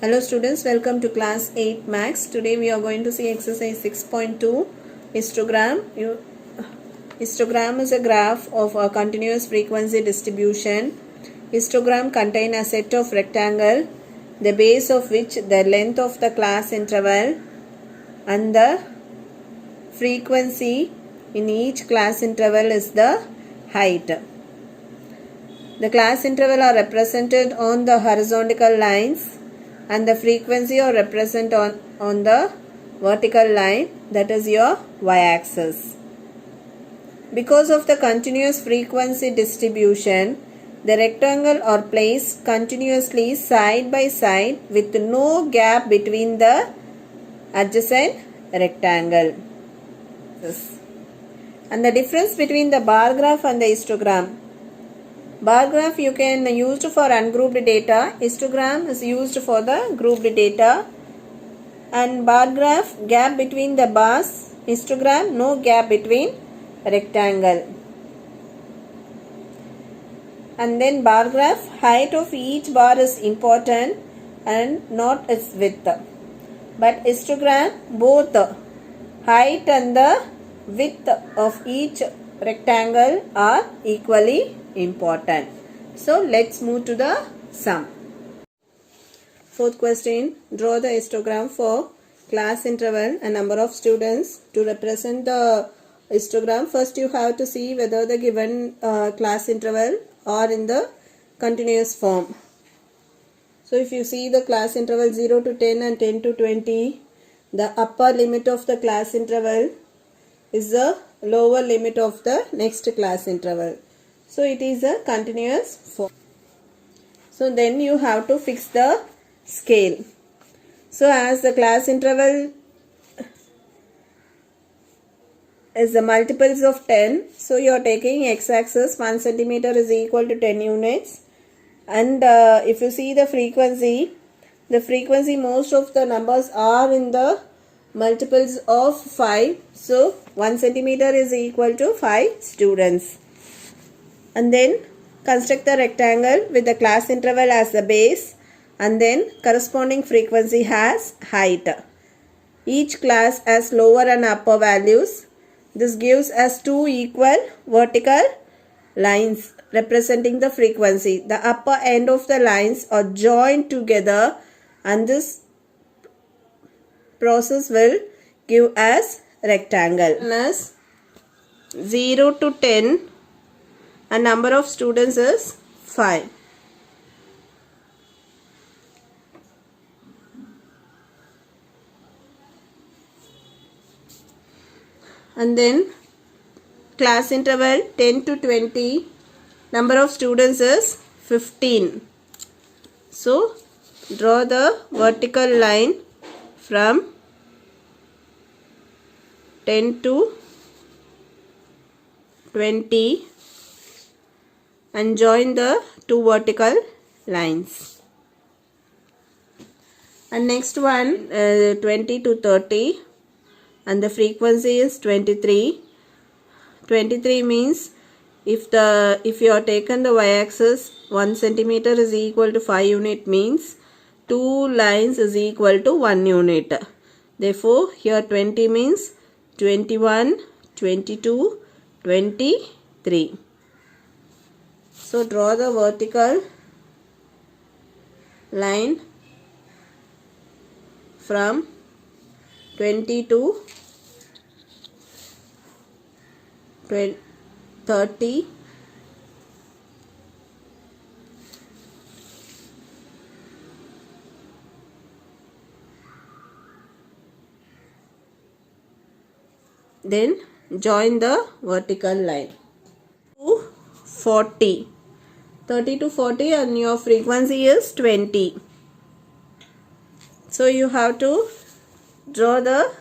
Hello students, welcome to class 8 Max. Today we are going to see exercise 6.2 histogram. Histogram is a graph of a continuous frequency distribution. Histogram contains a set of rectangle, the base of which the length of the class interval and the frequency in each class interval is the height. The class interval are represented on the horizontal lines and the frequency are represented on the vertical line, that is your y-axis. Because of the continuous frequency distribution, the rectangle are placed continuously side by side with no gap between the adjacent rectangle. And the difference between the bar graph and the histogram. Bar graph you can use for ungrouped data. Histogram is used for the grouped data. And bar graph, gap between the bars. Histogram, no gap between rectangle. And then bar graph, height of each bar is important and not its width. But histogram, both height and the width of each rectangle are equally important. So let's move to the sum. Fourth question, draw the histogram for class interval and number of students. To represent the histogram, first you have to see whether the given class interval are in the continuous form. So if you see the class interval 0 to 10 and 10 to 20, the upper limit of the class interval is the lower limit of the next class interval. So it is a continuous form. So then you have to fix the scale. So as the class interval is the multiples of 10, so you are taking x-axis 1 centimeter is equal to 10 units. And if you see the frequency most of the numbers are in the multiples of 5. So 1 centimeter is equal to 5 students. And then construct the rectangle with the class interval as the base and then corresponding frequency has height. Each class has lower and upper values. This gives us two equal vertical lines representing the frequency. The upper end of the lines are joined together and this process will give us rectangle. As 0 to 10 and number of students is 5. And then class interval 10 to 20, number of students is 15. So draw the vertical line from 10 to 20 and join the two vertical lines. And next one 20 to 30 and the frequency is 23. 23 means if you are taken the y-axis 1 centimeter is equal to 5 unit means 2 lines is equal to 1 unit. Therefore here 20 means 21, 22, 23. So draw the vertical line from 20 to 30. Then join the vertical line to 40. 30 to 40 and your frequency is 20. So you have to draw the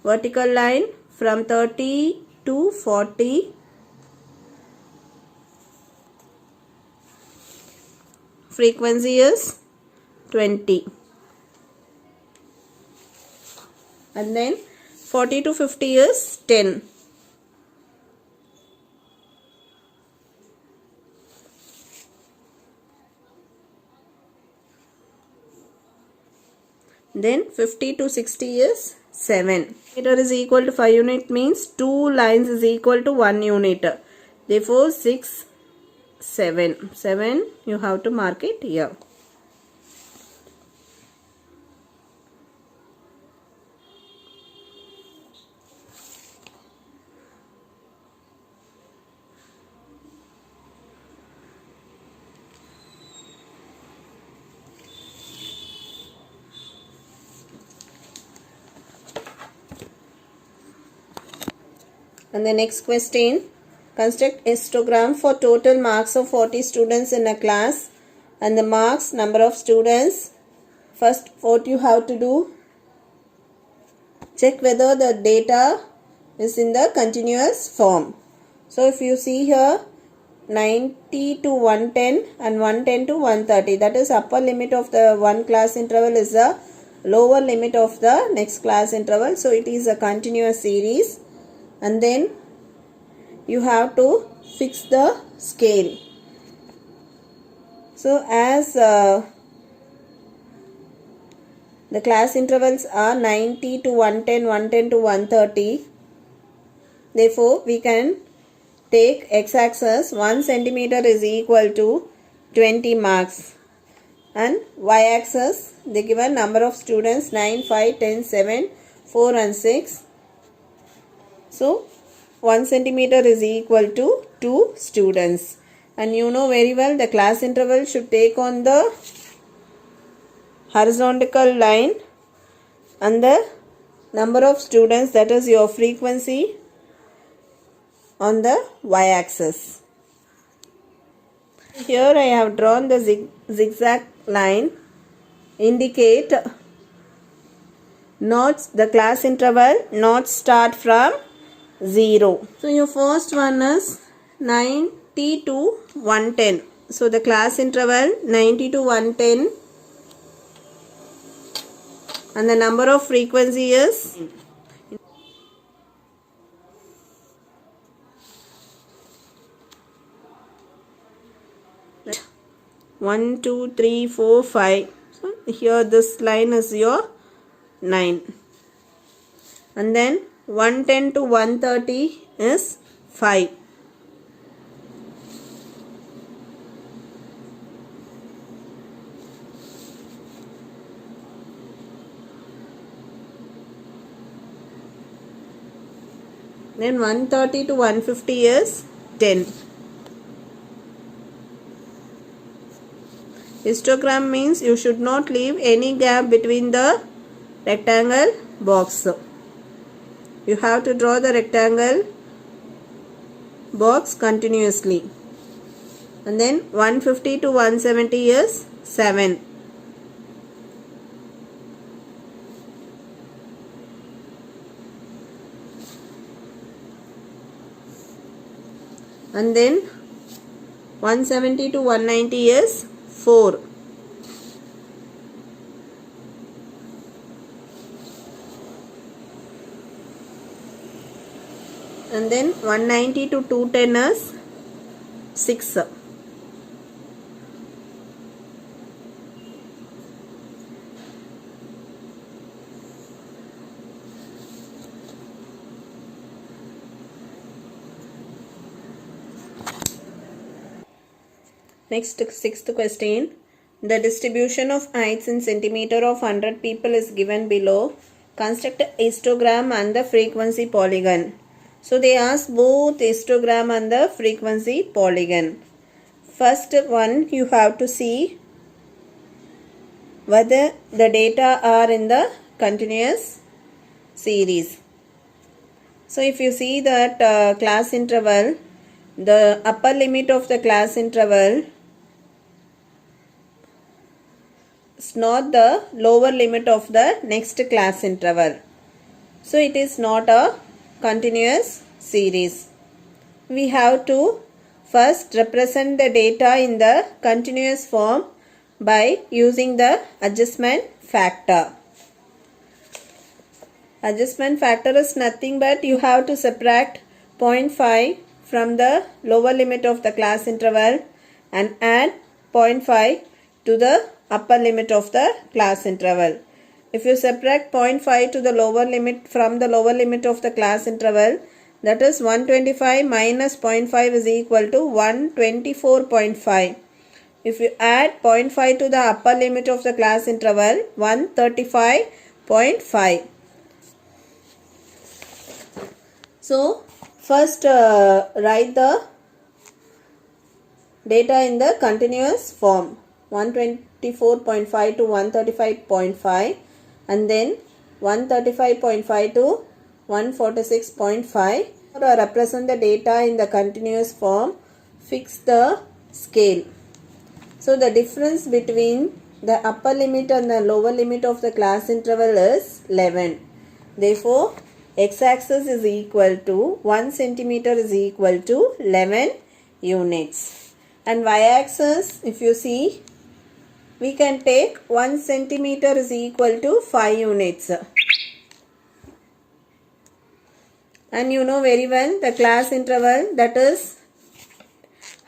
vertical line from 30 to 40. Frequency is 20. And then 40 to 50 is 10. Then 50 to 60 is 7. Meter is equal to 5 unit means 2 lines is equal to 1 unit. Therefore 6, 7. 7 you have to mark it here. And the next question, construct histogram for total marks of 40 students in a class and the marks number of students. First, what you have to do, check whether the data is in the continuous form. So if you see here 90 to 110 and 110 to 130, that is upper limit of the one class interval is the lower limit of the next class interval. So it is a continuous series. And then you have to fix the scale. So as the class intervals are 90 to 110, 110 to 130, therefore we can take x-axis 1 centimeter is equal to 20 marks and y-axis the given number of students 9, 5, 10, 7, 4 and 6. So 1 centimeter is equal to 2 students, and you know very well the class interval should take on the horizontal line and the number of students, that is your frequency, on the y-axis. Here I have drawn the zigzag line indicate not the class interval not start from 0. So your first one is 90 to 110. So the class interval 90 to 110 and the number of frequency is 1, 2, 3, 4, 5. So here this line is your 9. And then 110 to 130 is 5. Then 130 to 150 is 10. Histogram means you should not leave any gap between the rectangle box. You have to draw the rectangle box continuously. And then 150 to 170 is 7. And then 170 to 190 is 4. And then 190 to 210 is 6. Next, sixth question. The distribution of heights in centimeter of 100 people is given below. Construct a histogram and the frequency polygon. So they ask both histogram and the frequency polygon. First one you have to see whether the data are in the continuous series. So if you see that class interval, the upper limit of the class interval is not the lower limit of the next class interval. So it is not a continuous series. We have to first represent the data in the continuous form by using the adjustment factor. Adjustment factor is nothing but you have to subtract 0.5 from the lower limit of the class interval and add 0.5 to the upper limit of the class interval. If you subtract 0.5 to the lower limit from the lower limit of the class interval, that is 125 minus 0.5 is equal to 124.5. If you add 0.5 to the upper limit of the class interval, 135.5. So, first write the data in the continuous form, 124.5 to 135.5, and then 135.5 to 146.5. To represent the data in the continuous form, fix the scale. So the difference between the upper limit and the lower limit of the class interval is 11. Therefore, x-axis is equal to 1 centimeter is equal to 11 units. And y-axis, if you see, we can take 1 centimeter is equal to 5 units. And you know very well the class interval, that is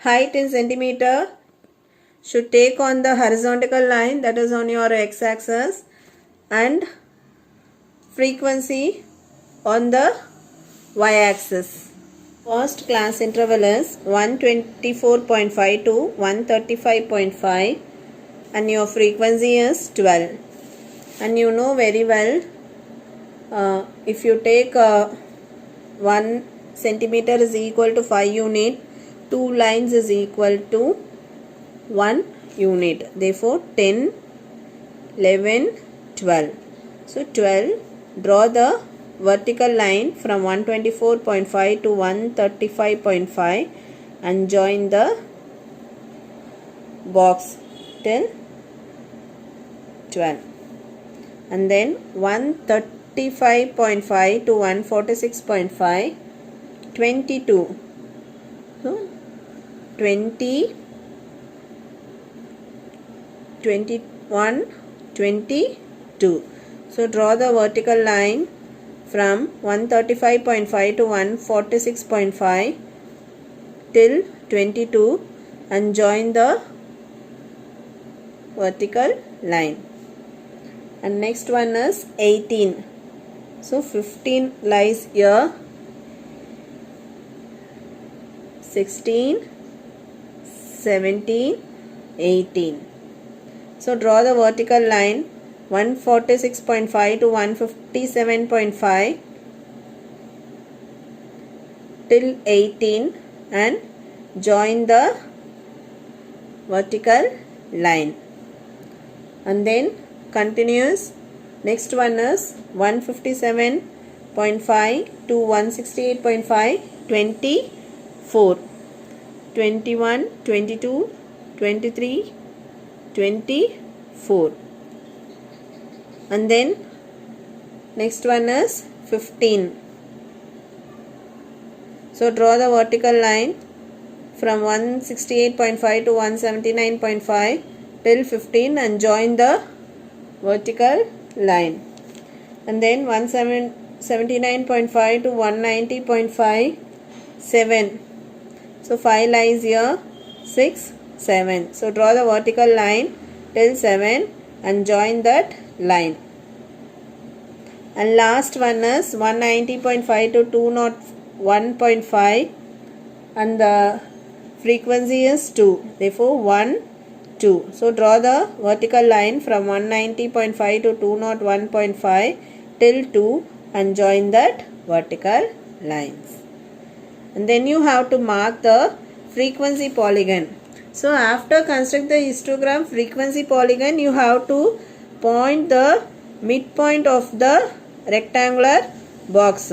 height in centimeter, should take on the horizontal line, that is on your x-axis, and frequency on the y-axis. First class interval is 124.5 to 135.5 and your frequency is 12. And you know very well, if you take 1 centimeter is equal to 5 unit, 2 lines is equal to 1 unit. Therefore, 10, 11, 12. So, 12, draw the vertical line from 124.5 to 135.5 and join the box till 12. And then 135.5 to 146.5, 22. So, 20, 21, 22. So, draw the vertical line from 135.5 to 146.5 till 22 and join the vertical line. And next one is 18. So, 15 lies here, 16, 17, 18. So, draw the vertical line 146.5 to 157.5 till 18 and join the vertical line. And then continuous. Next one is 157.5 to 168.5, 24, 21, 22, 23, 24. And then next one is 15. So draw the vertical line from 168.5 to 179.5 till 15 and join the vertical line. And then 179.5 to 190.5, 7. So 5 lies here, 6, 7. So draw the vertical line till 7 and join that line. And last one is 190.5 to 201.5 and the frequency is 2. Therefore 1, 2. So draw the vertical line from 190.5 to 201.5 till 2 and join that vertical lines. And then you have to mark the frequency polygon. So after construct the histogram frequency polygon, you have to point the midpoint of the rectangular box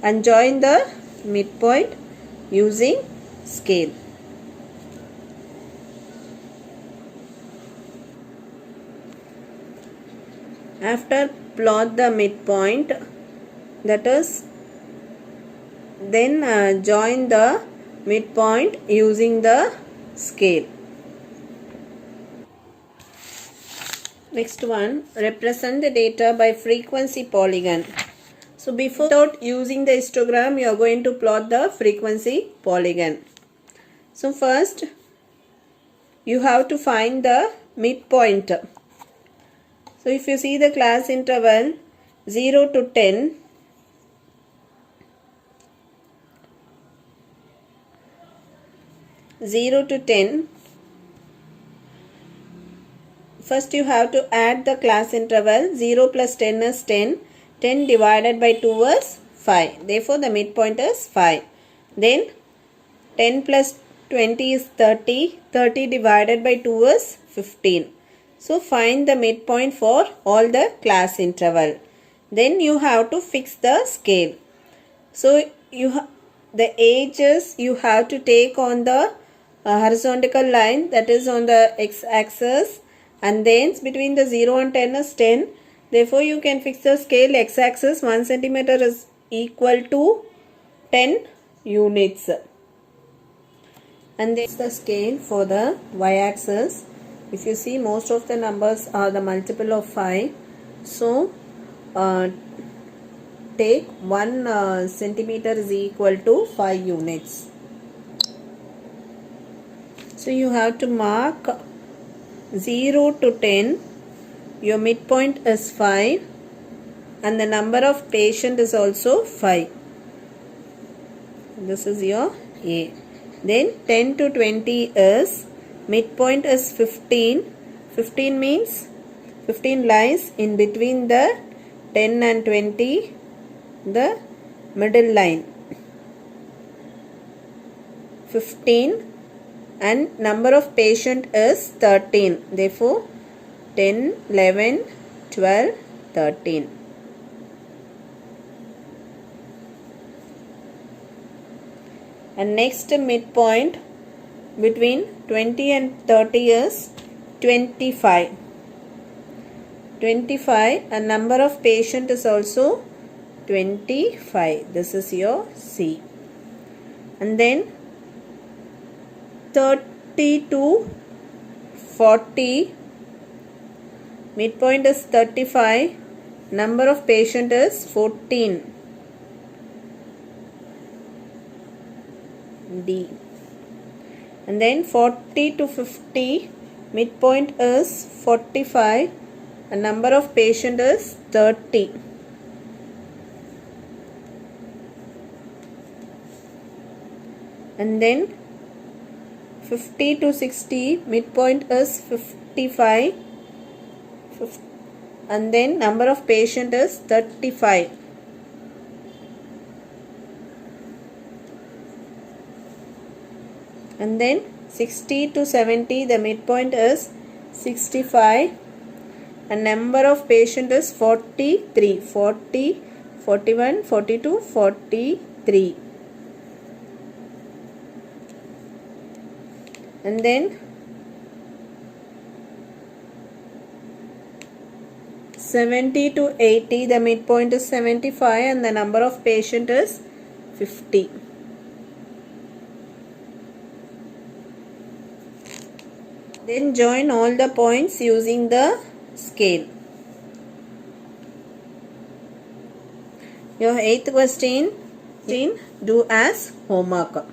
and join the midpoint using scale. After plot the midpoint, that is, then join the midpoint using the scale. Next one, represent the data by frequency polygon. So without using the histogram, you are going to plot the frequency polygon. So first, you have to find the midpoint. So if you see the class interval 0 to 10, first you have to add the class interval. 0 plus 10 is 10. 10 divided by 2 is 5. Therefore, the midpoint is 5. Then 10 plus 20 is 30. 30 divided by 2 is 15. So, find the midpoint for all the class interval. Then you have to fix the scale. So, the edges you have to take on the horizontal line, that is on the x-axis, and then between the 0 and 10 is 10. Therefore, you can fix the scale x-axis 1 centimeter is equal to 10 units. And this is the scale for the y-axis. If you see, most of the numbers are the multiple of 5. So, take 1 centimeter is equal to 5 units. So, you have to mark 0 to 10. Your midpoint is 5 and the number of patient is also 5. This is your A. Then 10 to 20 is midpoint is 15. 15 means 15 lies in between the 10 and 20, the middle line. 15 and number of patient is 13. Therefore, 10, 11, 12, 13. And next midpoint between 20 and 30 is 25. 25 and number of patient is also 25. This is your C. And then 30 to 40, midpoint is 35, number of patient is 14. D. And then 40 to 50, midpoint is 45 and number of patient is 30. And then 50 to 60, midpoint is 55 and then number of patient is 35. And then 60 to 70, the midpoint is 65 and number of patient is 43. 40, 41, 42, 43. And then 70 to 80, the midpoint is 75 and the number of patient is 50. Then join all the points using the scale. Your 8th question, do as homework.